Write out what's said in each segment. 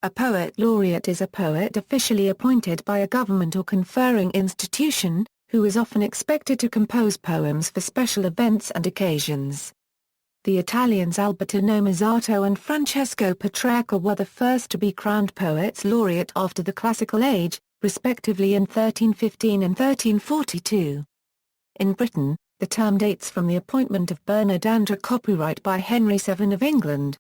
A poet laureate is a poet officially appointed by a government or conferring institution, who is often expected to compose poems for special events and occasions. The Italians Albertino Mussato and Francesco Petrarca were the first to be crowned poets laureate after the Classical Age, respectively in 1315 and 1342. In Britain, the term dates from the appointment of Bernard André, copyright by Henry VII of England.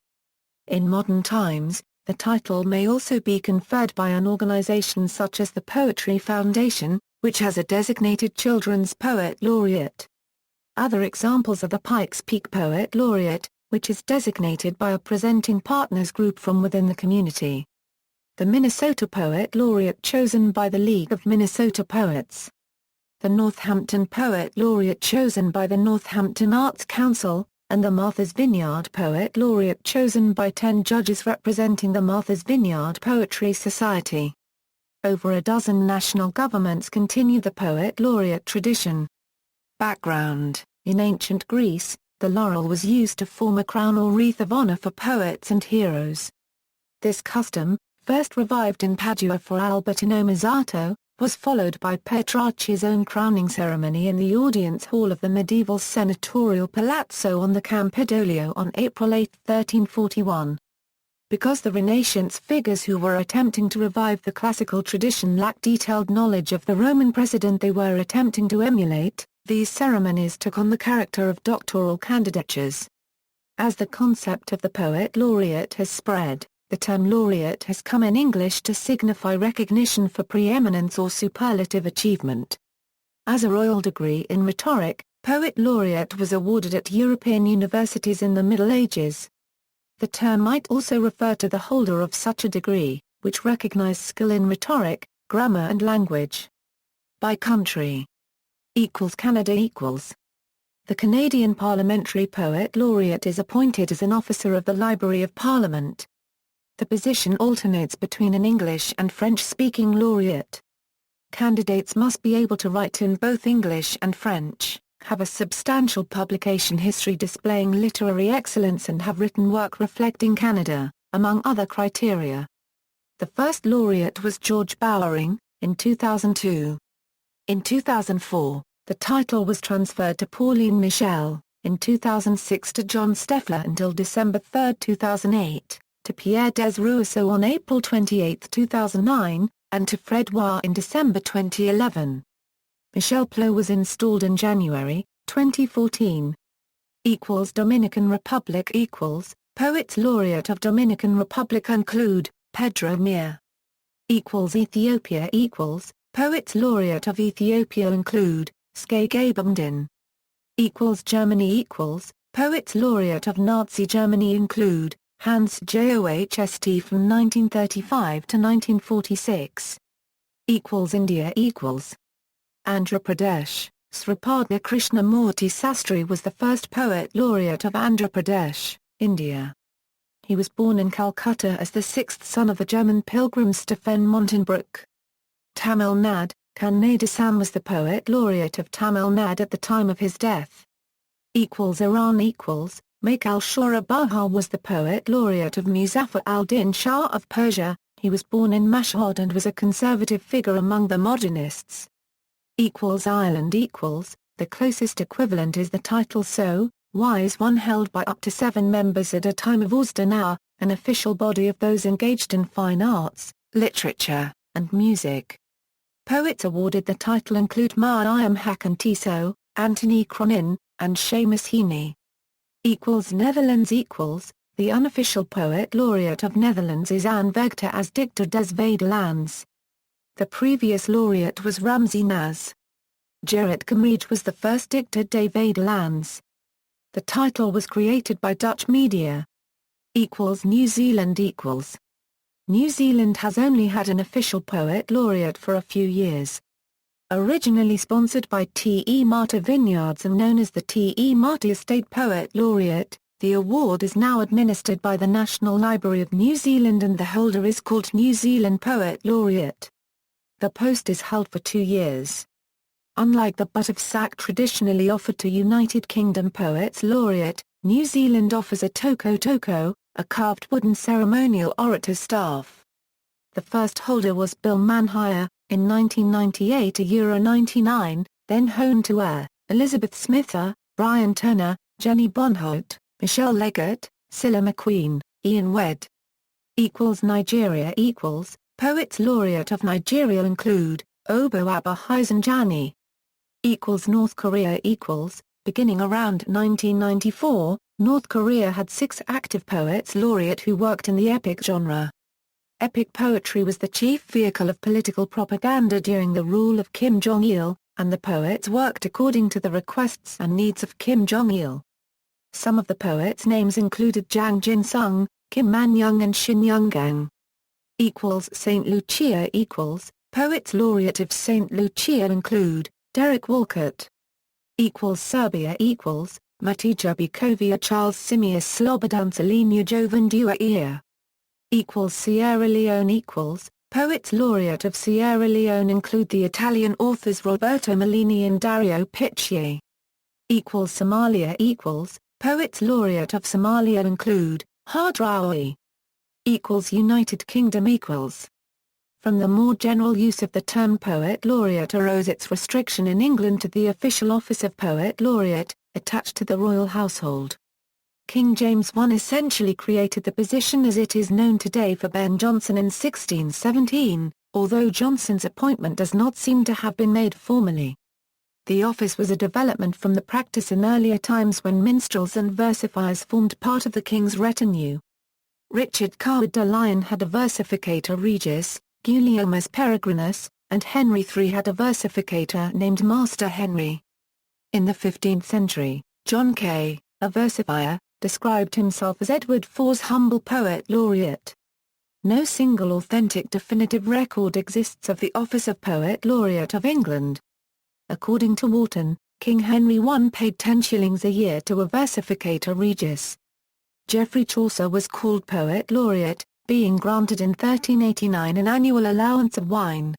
In modern times, the title may also be conferred by an organisation such as the Poetry Foundation, which has a designated children's poet laureate. Other examples are the Pikes Peak Poet Laureate, which is designated by a presenting partners group from within the community. The Minnesota Poet Laureate, chosen by the League of Minnesota Poets. The Northampton Poet Laureate, chosen by the Northampton Arts Council, and the Martha's Vineyard Poet Laureate, chosen by 10 judges representing the Martha's Vineyard Poetry Society. Over a dozen national governments continue the Poet Laureate tradition. Background: in ancient Greece, the laurel was used to form a crown or wreath of honor for poets and heroes. This custom, first revived in Padua for Albertino Mussato, was followed by Petrarca's own crowning ceremony in the audience hall of the medieval senatorial palazzo on the Campidoglio on April 8, 1341. Because the Renaissance figures who were attempting to revive the classical tradition lacked detailed knowledge of the Roman precedent they were attempting to emulate, these ceremonies took on the character of doctoral candidatures. As the concept of the poet laureate has spread, the term laureate has come in English to signify recognition for preeminence or superlative achievement. As a royal degree in rhetoric, poet laureate was awarded at European universities in the Middle Ages. The term might also refer to the holder of such a degree, which recognized skill in rhetoric, grammar and language. By country. Canada. The Canadian Parliamentary Poet Laureate is appointed as an officer of the Library of Parliament. The position alternates between an English and French-speaking laureate. Candidates must be able to write in both English and French, have a substantial publication history displaying literary excellence and have written work reflecting Canada, among other criteria. The first laureate was George Bowering, in 2002. In 2004, the title was transferred to Pauline Michel, in 2006 to John Steffler until December 3, 2008. To Pierre Desruisseaux on April 28, 2009, and to Fred Waugh in December 2011. Michel Plot was installed in January, 2014. Dominican Republic. Poets laureate of Dominican Republic include Pedro Mir. Ethiopia. Poets laureate of Ethiopia include Skay Gabamdin. Germany. Poets laureate of Nazi Germany include Hans Jost from 1935 to 1946. India. Andhra Pradesh. Sripada Krishnamurti Sastry was the first poet laureate of Andhra Pradesh, India. He was born in Calcutta as the sixth son of the German pilgrim Stephen Montenbroek. Tamil Nadu. Kannadasam was the poet laureate of Tamil Nadu at the time of his death. Iran. Michael Shura Baha was the poet laureate of Muzaffar al-Din Shah of Persia. He was born in Mashhad and was a conservative figure among the modernists. Ireland. The closest equivalent is the title So, Wise One, held by up to 7 members at a time of Usdanar, an official body of those engaged in fine arts, literature, and music. Poets awarded the title include Mariam Hakantiso, Anthony Cronin, and Seamus Heaney. Netherlands. The unofficial poet laureate of Netherlands is Anne Vegter as Dictor des Vaderlands. The previous laureate was Ramzi Naz. Gerrit Kamrij was the first Dictor des Vaderlands. The title was created by Dutch media. New Zealand. New Zealand has only had an official poet laureate for a few years. Originally sponsored by Te Mata Vineyards and known as the Te Mata Estate Poet Laureate, the award is now administered by the National Library of New Zealand and the holder is called New Zealand Poet Laureate. The post is held for 2 years. Unlike the butt of sack traditionally offered to United Kingdom Poets Laureate, New Zealand offers a toko toko, a carved wooden ceremonial orator's staff. The first holder was Bill Manhire, in 1998 €99, then Hone to Air, Elizabeth Smither, Brian Turner, Jenny Bonholt, Michelle Leggett, Cilla McQueen, Ian Wedd. Nigeria Poets Laureate of Nigeria include, Obo Abahisanjani. North Korea beginning around 1994, North Korea had 6 active poets laureate who worked in the epic genre. Epic poetry was the chief vehicle of political propaganda during the rule of Kim Jong-il, and the poets worked according to the requests and needs of Kim Jong-il. Some of the poets' names included Jang Jin-sung, Kim Man-young and Shin Young-gang. St. Lucia Poets laureate of St. Lucia include, Derek Walcott. Serbia Matija Bukovia Charles Simius Slobodan Celinio Jovandua Ear. Sierra Leone Poets laureate of Sierra Leone include the Italian authors Roberto Malini and Dario Piccier. Somalia Poets laureate of Somalia include, Hadraoui. United Kingdom From the more general use of the term poet laureate arose its restriction in England to the official office of poet laureate, attached to the royal household. King James I essentially created the position as it is known today for Ben Jonson in 1617, although Jonson's appointment does not seem to have been made formally. The office was a development from the practice in earlier times when minstrels and versifiers formed part of the king's retinue. Richard Coward de Lion had a versificator Regis, Guillaumus Peregrinus, and Henry III had a versificator named Master Henry. In the 15th century, John Kay, a versifier, described himself as Edward IV's humble poet laureate. No single authentic definitive record exists of the office of Poet Laureate of England. According to Wharton, King Henry I paid 10 shillings a year to a versificator Regis. Geoffrey Chaucer was called Poet Laureate, being granted in 1389 an annual allowance of wine.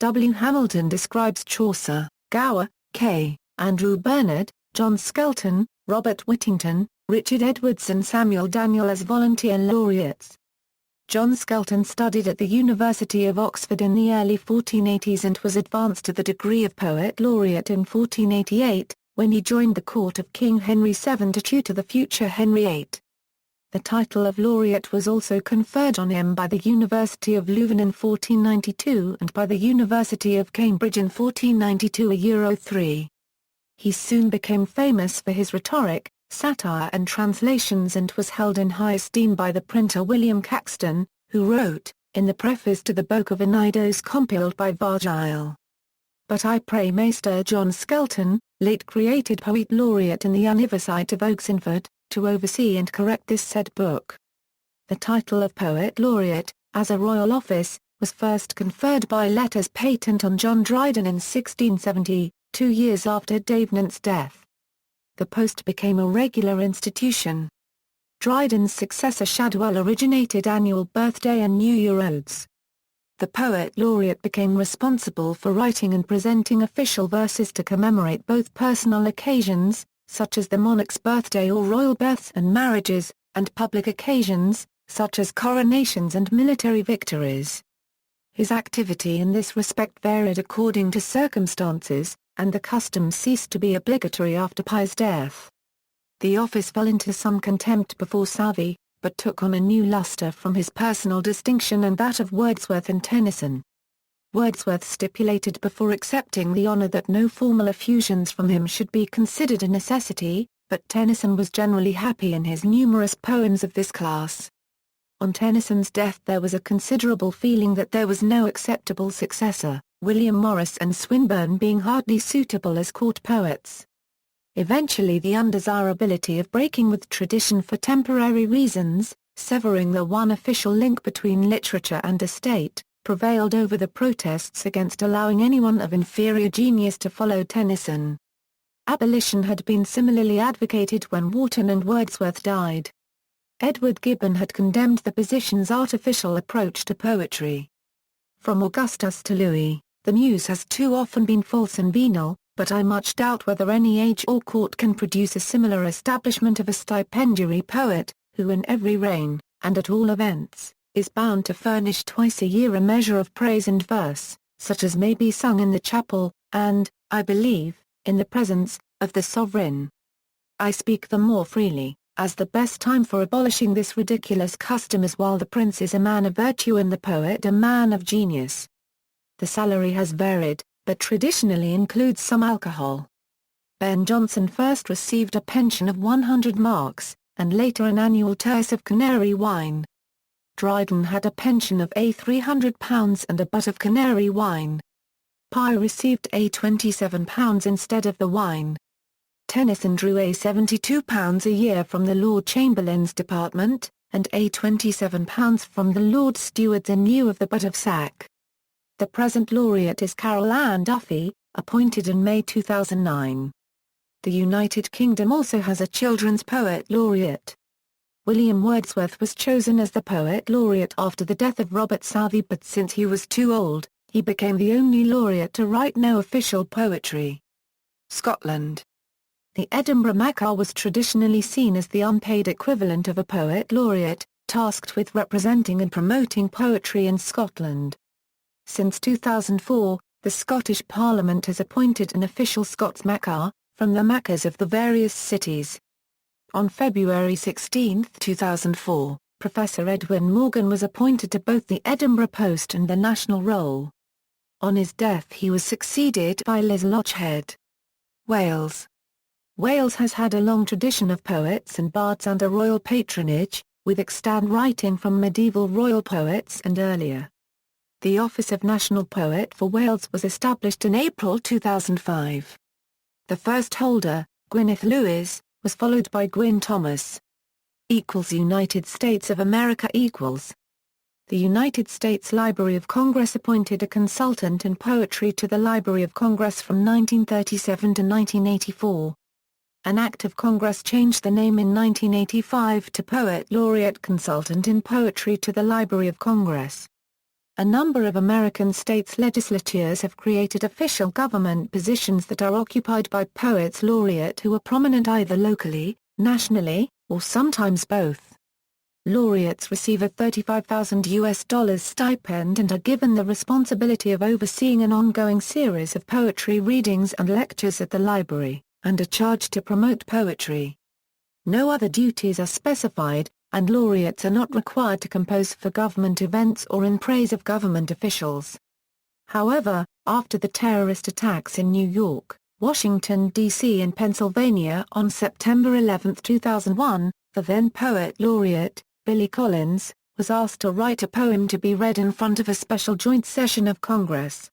W. Hamilton describes Chaucer, Gower, K., Andrew Bernard, John Skelton, Robert Whittington, Richard Edwards and Samuel Daniel as volunteer laureates. John Skelton studied at the University of Oxford in the early 1480s and was advanced to the degree of Poet Laureate in 1488, when he joined the court of King Henry VII to tutor the future Henry VIII. The title of laureate was also conferred on him by the University of Leuven in 1492 and by the University of Cambridge in 1492 3. He soon became famous for his rhetoric, satire and translations and was held in high esteem by the printer William Caxton, who wrote, in the preface to the Book of Enidos compiled by Virgil. But I pray Master John Skelton, late created Poet Laureate in the University of Oxenford, to oversee and correct this said book. The title of Poet Laureate, as a royal office, was first conferred by letters patent on John Dryden in 1670, 2 years after Davenant's death. The post became a regular institution. Dryden's successor Shadwell originated annual birthday and New Year odes. The Poet Laureate became responsible for writing and presenting official verses to commemorate both personal occasions, such as the monarch's birthday or royal births and marriages, and public occasions, such as coronations and military victories. His activity in this respect varied according to circumstances, and the custom ceased to be obligatory after Pye's death. The office fell into some contempt before Southey, but took on a new lustre from his personal distinction and that of Wordsworth and Tennyson. Wordsworth stipulated before accepting the honour that no formal effusions from him should be considered a necessity, but Tennyson was generally happy in his numerous poems of this class. On Tennyson's death there was a considerable feeling that there was no acceptable successor, William Morris and Swinburne being hardly suitable as court poets. Eventually the undesirability of breaking with tradition for temporary reasons, severing the one official link between literature and estate, prevailed over the protests against allowing anyone of inferior genius to follow Tennyson. Abolition had been similarly advocated when Warton and Wordsworth died. Edward Gibbon had condemned the position's artificial approach to poetry. From Augustus to Louis, the muse has too often been false and venal, but I much doubt whether any age or court can produce a similar establishment of a stipendiary poet, who in every reign, and at all events, is bound to furnish twice a year a measure of praise and verse, such as may be sung in the chapel, and, I believe, in the presence, of the sovereign. I speak the more freely, as the best time for abolishing this ridiculous custom is while the prince is a man of virtue and the poet a man of genius. The salary has varied, but traditionally includes some alcohol. Ben Jonson first received a pension of 100 marks, and later an annual tierce of Canary wine. Dryden had a pension of £300 and a butt of Canary wine. Pye received £27 instead of the wine. Tennyson drew £72 a year from the Lord Chamberlain's department, and £27 from the Lord Steward's in lieu of the butt of sack. The present laureate is Carol Ann Duffy, appointed in May 2009. The United Kingdom also has a children's poet laureate. William Wordsworth was chosen as the poet laureate after the death of Robert Southey, but since he was too old, he became the only laureate to write no official poetry. Scotland. The Edinburgh Macar was traditionally seen as the unpaid equivalent of a poet laureate, tasked with representing and promoting poetry in Scotland. Since 2004, the Scottish Parliament has appointed an official Scots Macar, from the Macars of the various cities. On February 16, 2004, Professor Edwin Morgan was appointed to both the Edinburgh Post and the National Roll. On his death he was succeeded by Liz Lochhead. Wales. Wales has had a long tradition of poets and bards under royal patronage, with extant writing from medieval royal poets and earlier. The office of National Poet for Wales was established in April 2005. The first holder, Gwyneth Lewis, was followed by Gwyn Thomas. United States of America equals. The United States Library of Congress appointed a consultant in poetry to the Library of Congress from 1937 to 1984. An act of Congress changed the name in 1985 to Poet Laureate Consultant in Poetry to the Library of Congress. A number of American states' legislatures have created official government positions that are occupied by poets laureate who are prominent either locally, nationally, or sometimes both. Laureates receive a $35,000 stipend and are given the responsibility of overseeing an ongoing series of poetry readings and lectures at the library, and are charged to promote poetry. No other duties are specified, and laureates are not required to compose for government events or in praise of government officials. However, after the terrorist attacks in New York, Washington, D.C. and Pennsylvania on September 11, 2001, the then Poet Laureate, Billy Collins, was asked to write a poem to be read in front of a special joint session of Congress.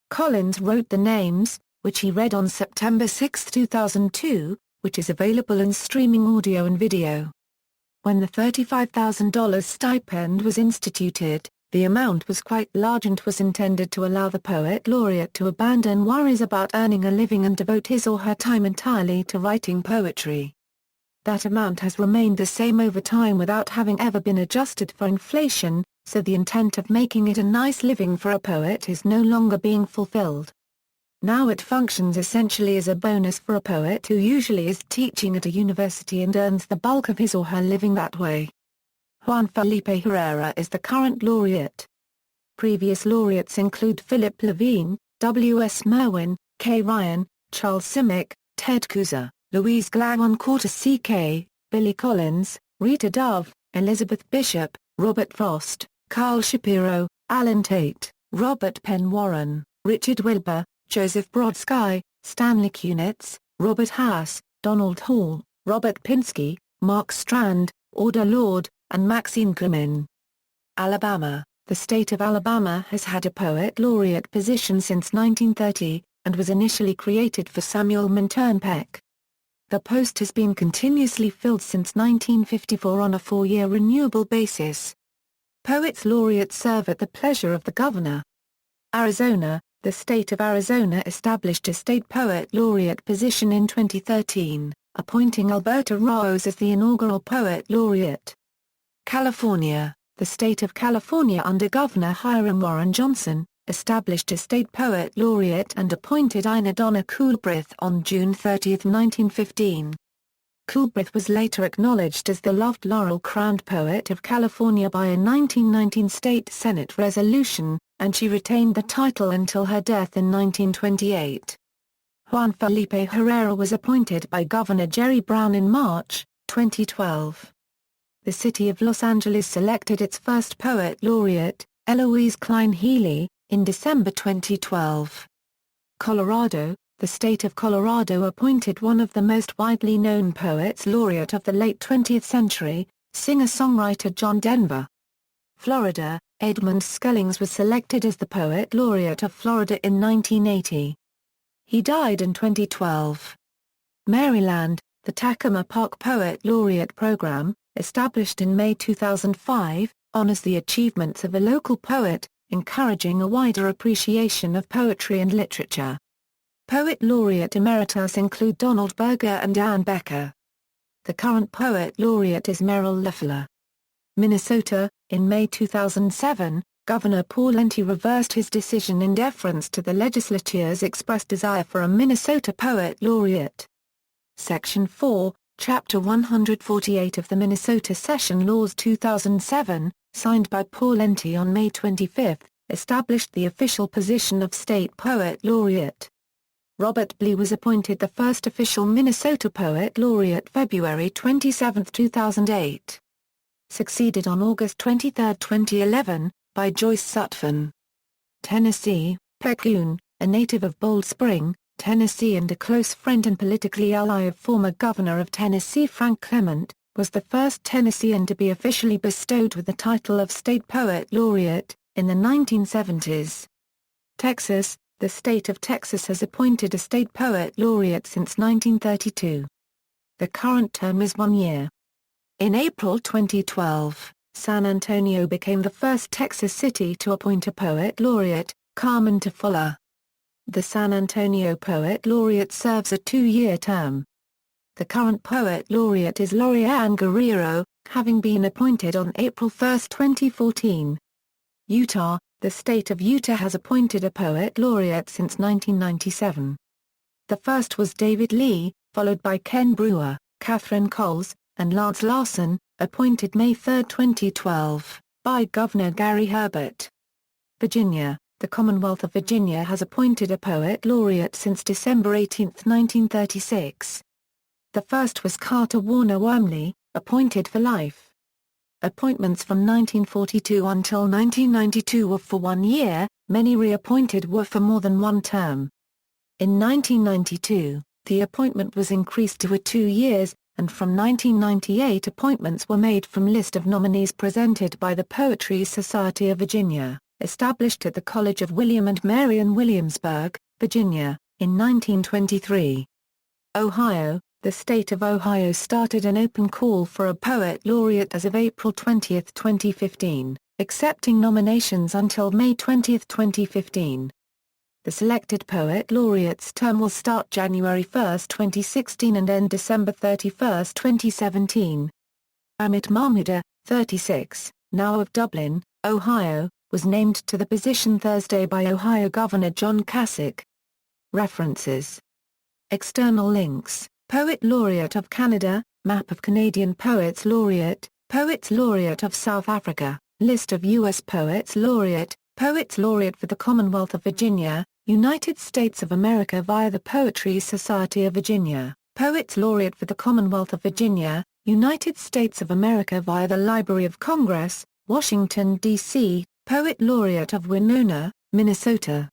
Collins wrote the names, which he read on September 6, 2002, which is available in streaming audio and video. When the $35,000 stipend was instituted, the amount was quite large and was intended to allow the poet laureate to abandon worries about earning a living and devote his or her time entirely to writing poetry. That amount has remained the same over time without having ever been adjusted for inflation, so the intent of making it a nice living for a poet is no longer being fulfilled. Now it functions essentially as a bonus for a poet who usually is teaching at a university and earns the bulk of his or her living that way. Juan Felipe Herrera is the current laureate. Previous laureates include Philip Levine, W. S. Merwin, K. Ryan, Charles Simic, Ted Kooser, Louise Glangon Carter C.K., Billy Collins, Rita Dove, Elizabeth Bishop, Robert Frost, Carl Shapiro, Alan Tate, Robert Penn Warren, Richard Wilbur, Joseph Brodsky, Stanley Kunitz, Robert Haas, Donald Hall, Robert Pinsky, Mark Strand, Audre Lorde, and Maxine Grimmin. Alabama. The state of Alabama has had a poet laureate position since 1930, and was initially created for Samuel Minturn Peck. The post has been continuously filled since 1954 on a 4-year renewable basis. Poets laureate serve at the pleasure of the governor. Arizona. The state of Arizona established a state poet laureate position in 2013, appointing Alberto Raos as the inaugural poet laureate. California. The state of California under Governor Hiram Warren Johnson, established a state poet laureate and appointed Ina Donna Coolbrith on June 30, 1915. Coolbrith was later acknowledged as the loved laurel-crowned poet of California by a 1919 state Senate resolution, and she retained the title until her death in 1928. Juan Felipe Herrera was appointed by Governor Jerry Brown in March, 2012. The city of Los Angeles selected its first poet laureate, Eloise Klein Healy, in December 2012. Colorado, the state of Colorado appointed one of the most widely known poets laureate of the late 20th century, singer-songwriter John Denver. Florida, Edmund Skellings was selected as the poet laureate of Florida in 1980. He died in 2012. Maryland, the Takoma Park Poet Laureate Program, established in May 2005, honors the achievements of a local poet, encouraging a wider appreciation of poetry and literature. Poet Laureate Emeritus include Donald Berger and Ann Becker. The current Poet Laureate is Merrill Leffler. Minnesota, in May 2007, Governor Pawlenty reversed his decision in deference to the legislature's expressed desire for a Minnesota Poet Laureate. Section 4, Chapter 148 of the Minnesota Session Laws 2007, signed by Pawlenty on May 25, established the official position of State Poet Laureate. Robert Blee was appointed the first official Minnesota Poet Laureate February 27, 2008. Succeeded on August 23, 2011, by Joyce Sutphen. Tennessee, Pecune, a native of Bold Spring, Tennessee and a close friend and politically ally of former Governor of Tennessee Frank Clement, was the first Tennessean to be officially bestowed with the title of State Poet Laureate, in the 1970s. Texas, the state of Texas has appointed a State Poet Laureate since 1932. The current term is 1 year. In April 2012, San Antonio became the first Texas city to appoint a Poet Laureate, Carmen Tofola. The San Antonio Poet Laureate serves a 2-year term. The current Poet Laureate is Lorianne Guerrero, having been appointed on April 1, 2014. Utah, the state of Utah has appointed a Poet Laureate since 1997. The first was David Lee, followed by Ken Brewer, Catherine Coles, and Lance Larson, appointed May 3, 2012, by Governor Gary Herbert. Virginia, the Commonwealth of Virginia has appointed a Poet Laureate since December 18, 1936. The first was Carter Warner Wormley, appointed for life. Appointments from 1942 until 1992 were for 1 year, many reappointed were for more than one term. In 1992, the appointment was increased to 2 years, and from 1998 appointments were made from list of nominees presented by the Poetry Society of Virginia, established at the College of William and Mary in Williamsburg, Virginia, in 1923. Ohio, the state of Ohio started an open call for a Poet Laureate as of April 20, 2015, accepting nominations until May 20, 2015. The selected Poet Laureate's term will start January 1, 2016 and end December 31, 2017. Amit Mahmuda, 36, now of Dublin, Ohio, was named to the position Thursday by Ohio Governor John Kasich. References. External links: Poet Laureate of Canada, Map of Canadian Poets Laureate, Poets Laureate of South Africa, List of U.S. Poets Laureate, Poets Laureate for the Commonwealth of Virginia, United States of America via the Poetry Society of Virginia, Poets Laureate for the Commonwealth of Virginia, United States of America via the Library of Congress, Washington, D.C., Poet Laureate of Winona, Minnesota.